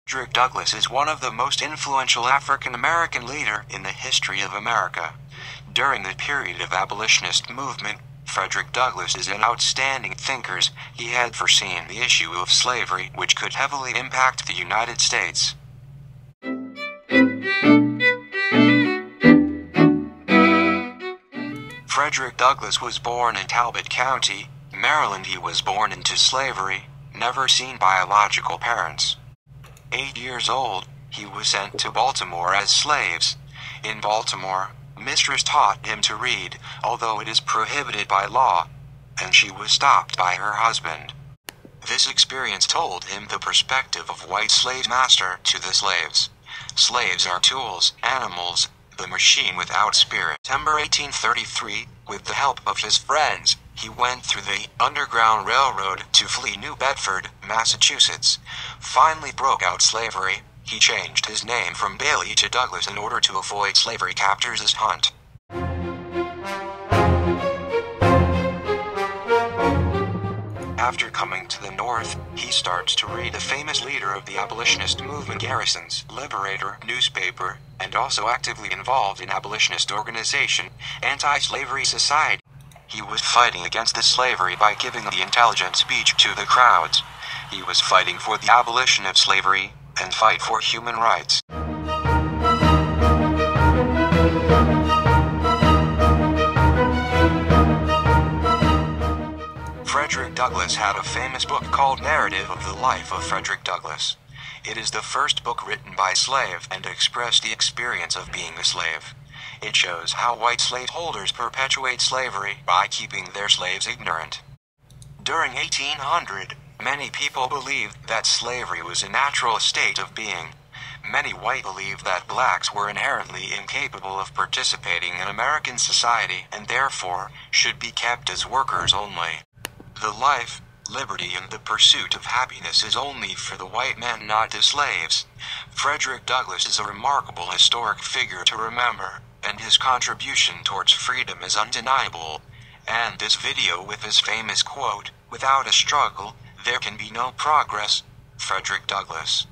Frederick Douglass is one of the most influential African-American leaders in the history of America. During the period of abolitionist movement, Frederick Douglass is an outstanding thinker. He had foreseen the issue of slavery, which could heavily impact the United States. Frederick Douglass was born in Talbot County, Maryland. He was born into slavery, never seen biological parents. 8 years old, he was sent to Baltimore as slaves. In Baltimore, mistress taught him to read, although it is prohibited by law, and she was stopped by her husband. This experience told him the perspective of white slave master to the slaves. Slaves are tools, animals, the machine without spirit. September 1833, with the help of his friends, he went through the Underground Railroad to flee New Bedford, Massachusetts. Finally broke out slavery. He changed his name from Bailey to Douglass in order to avoid slavery captors' hunt. After coming to the North, he starts to read the famous leader of the abolitionist movement, Garrison's Liberator newspaper, and also actively involved in abolitionist organization, Anti-Slavery Society. He was fighting against the slavery by giving the intelligent speech to the crowds. He was fighting for the abolition of slavery, and fight for human rights. Frederick Douglass had a famous book called Narrative of the Life of Frederick Douglass. It is the first book written by a slave and expressed the experience of being a slave. It shows how white slaveholders perpetuate slavery by keeping their slaves ignorant. During 1800, many people believed that slavery was a natural state of being. Many white believed that blacks were inherently incapable of participating in American society and therefore should be kept as workers only. The life, liberty, and the pursuit of happiness is only for the white man, not the slaves. Frederick Douglass is a remarkable historic figure to remember, and his contribution towards freedom is undeniable. And this video with his famous quote, "Without a struggle, there can be no progress." Frederick Douglass.